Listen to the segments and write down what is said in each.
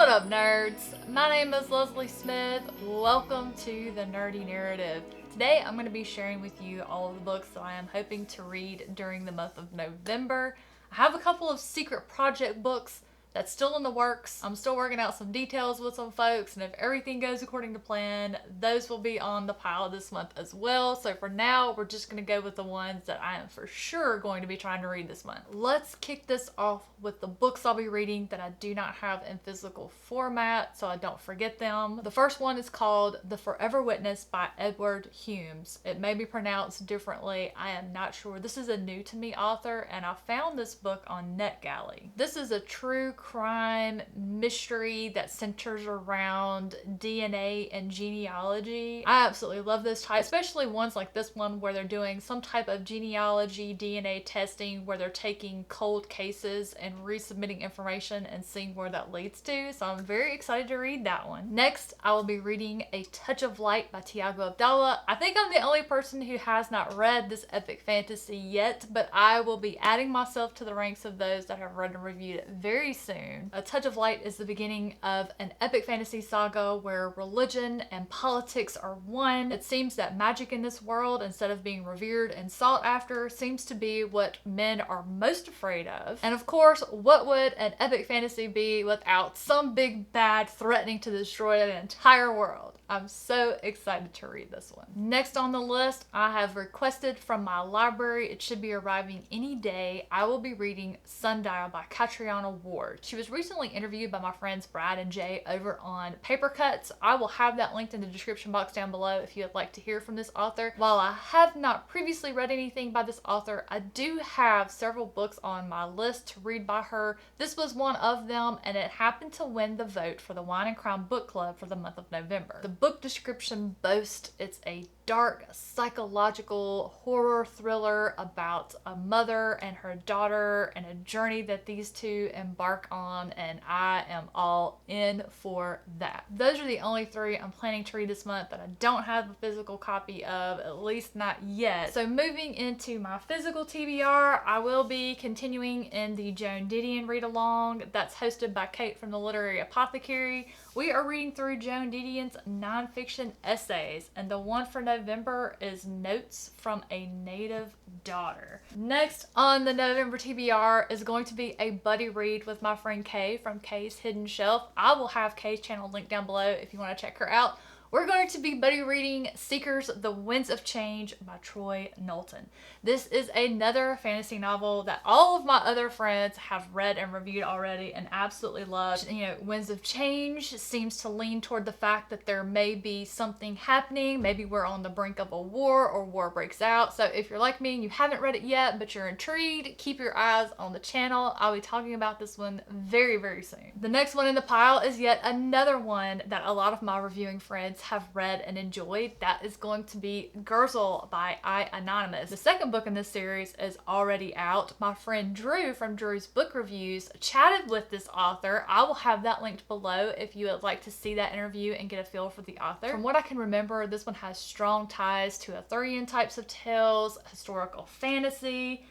What up, nerds? My name is Leslie Smith. Welcome to the Nerdy Narrative. Today I'm going to be sharing with you all of the books that I am hoping to read during the month of November. I have a couple of secret project books that's still in the works. I'm still working out some details with some folks, and if everything goes according to plan, those will be on the pile this month as well. So for now, we're just going to go with the ones that I am for sure going to be trying to read this month. Let's kick this off with the books I'll be reading that I do not have in physical format, so I don't forget them. The first one is called The Forever Witness by Edward Humes. It may be pronounced differently. I am not sure. This is a new to me author, and I found this book on NetGalley. This is a true crime mystery that centers around DNA and genealogy. I absolutely love this type, especially ones like this one where they're doing some type of genealogy DNA testing where they're taking cold cases and resubmitting information and seeing where that leads to. So I'm very excited to read that one. Next, I will be reading A Touch of Light by Tiago Abdallah. I think I'm the only person who has not read this epic fantasy yet, but I will be adding myself to the ranks of those that have read and reviewed it very soon. A Touch of Light is the beginning of an epic fantasy saga where religion and politics are one. It seems that magic in this world, instead of being revered and sought after, seems to be what men are most afraid of. And of course, what would an epic fantasy be without some big bad threatening to destroy the entire world? I'm so excited to read this one. Next on the list, I have requested from my library. It should be arriving any day. I will be reading Sundial by Catriona Ward. She was recently interviewed by my friends Brad and Jay over on Paper Cuts. I will have that linked in the description box down below if you would like to hear from this author. While I have not previously read anything by this author, I do have several books on my list to read by her. This was one of them, and it happened to win the vote for the Wine and Crime Book Club for the month of November. The book description boasts it's a dark psychological horror thriller about a mother and her daughter and a journey that these two embark on, and I am all in for that. Those are the only three I'm planning to read this month that I don't have a physical copy of, at least not yet. So moving into my physical TBR, I will be continuing in the Joan Didion read-along that's hosted by Kate from the Literary Apothecary. We are reading through Joan Didion's nonfiction essays, and the one for November is Notes from a Native Daughter. Next on the November TBR is going to be a buddy read with my friend Kay from Kay's Hidden Shelf. I will have Kay's channel linked down below if you want to check her out. We're going to be buddy reading Seekers, The Winds of Change by Troy Knowlton. This is another fantasy novel that all of my other friends have read and reviewed already and absolutely loved. You know, Winds of Change seems to lean toward the fact that there may be something happening. Maybe we're on the brink of a war or war breaks out. So if you're like me and you haven't read it yet, but you're intrigued, keep your eyes on the channel. I'll be talking about this one very, very soon. The next one in the pile is yet another one that a lot of my reviewing friends have read and enjoyed. That is going to be Girdle by I Anonymous. The second book in this series is already out. My friend Drew from Drew's Book Reviews chatted with this author. I will have that linked below if you would like to see that interview and get a feel for the author. From what I can remember, this one has strong ties to Arthurian types of tales, historical fantasy.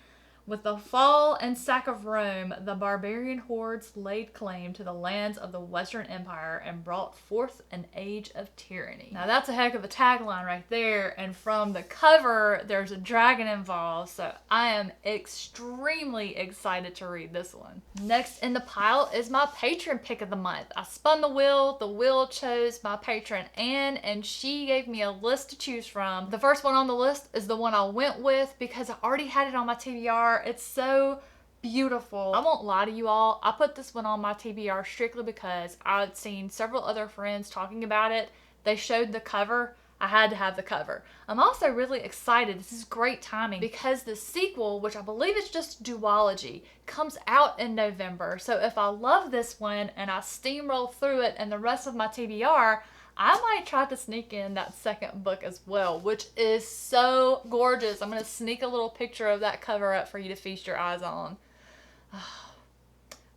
With the fall and sack of Rome, the barbarian hordes laid claim to the lands of the Western Empire and brought forth an age of tyranny. Now that's a heck of a tagline right there, and from the cover, there's a dragon involved, so I am extremely excited to read this one. Next in the pile is my patron pick of the month. I spun the wheel chose my patron Anne, and she gave me a list to choose from. The first one on the list is the one I went with because I already had it on my TBR. It's so beautiful. I won't lie to you all. I put this one on my TBR strictly because I'd seen several other friends talking about it. They showed the cover. I had to have the cover. I'm also really excited. This is great timing because the sequel, which I believe is just duology, comes out in November. So if I love this one and I steamroll through it and the rest of my TBR, I might try to sneak in that second book as well, which is so gorgeous. I'm going to sneak a little picture of that cover up for you to feast your eyes on.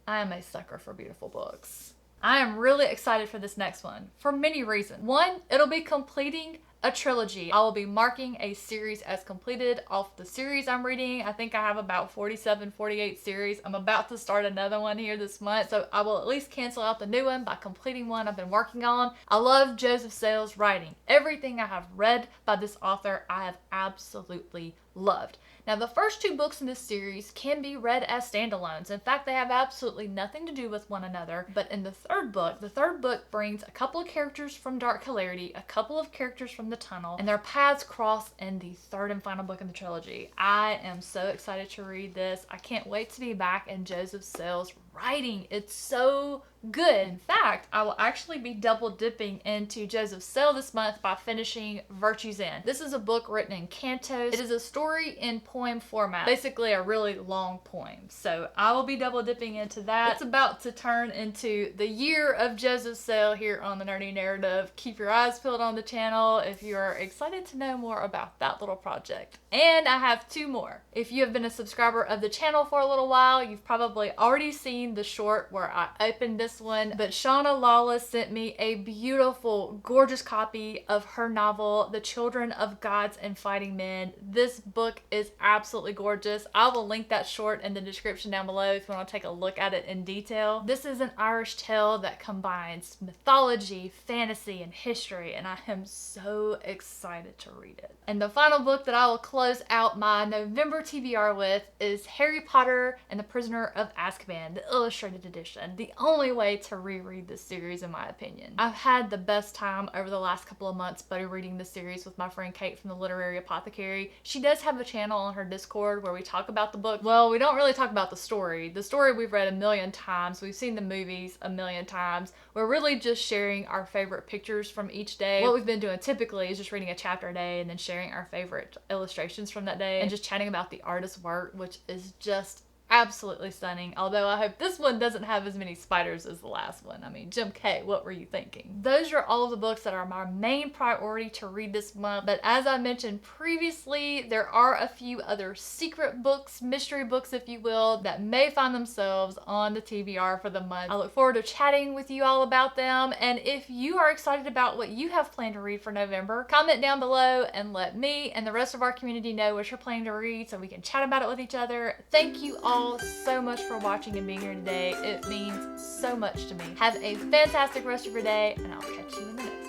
I am a sucker for beautiful books. I am really excited for this next one for many reasons. One, it'll be completing a trilogy. I will be marking a series as completed off the series I'm reading. I think I have about 47, 48 series. I'm about to start another one here this month, so I will at least cancel out the new one by completing one I've been working on. I love Joseph Sale's writing. Everything I have read by this author, I have absolutely loved. Now, the first two books in this series can be read as standalones. In fact, they have absolutely nothing to do with one another. But in the third book brings a couple of characters from Dark Hilarity, a couple of characters from the Tunnel, and their paths cross in the third and final book in the trilogy. I am so excited to read this. I can't wait to be back in Joseph Sale's writing. It's so good. In fact, I will actually be double dipping into Joseph Sale this month by finishing Virtue's End. This is a book written in cantos. It is a story in poem format, basically a really long poem. So I will be double dipping into that. It's about to turn into the year of Joseph Sale here on the Nerdy Narrative. Keep your eyes peeled on the channel if you are excited to know more about that little project. And I have two more. If you have been a subscriber of the channel for a little while, you've probably already seen the short where I opened this one, but Shauna Lawless sent me a beautiful, gorgeous copy of her novel, The Children of Gods and Fighting Men. This book is absolutely gorgeous. I will link that short in the description down below if you want to take a look at it in detail. This is an Irish tale that combines mythology, fantasy, and history, and I am so excited to read it. And the final book that I will close out my November TBR with is Harry Potter and the Prisoner of Azkaban, the illustrated edition. The only way to reread this series, in my opinion. I've had the best time over the last couple of months buddy reading this series with my friend Kate from the Literary Apothecary. She does have a channel on her Discord where we talk about the book. Well, we don't really talk about the story. The story we've read a million times. We've seen the movies a million times. We're really just sharing our favorite pictures from each day. What we've been doing typically is just reading a chapter a day and then sharing our favorite illustrations from that day and just chatting about the artist's work, which is just absolutely stunning. Although I hope this one doesn't have as many spiders as the last one. I mean, Jim K, what were you thinking? Those are all of the books that are my main priority to read this month. But as I mentioned previously, there are a few other secret books, mystery books if you will, that may find themselves on the TBR for the month. I look forward to chatting with you all about them. And if you are excited about what you have planned to read for November, comment down below and let me and the rest of our community know what you're planning to read so we can chat about it with each other. Thank you all so much for watching and being here today. It means so much to me. Have a fantastic rest of your day, and I'll catch you in the next one.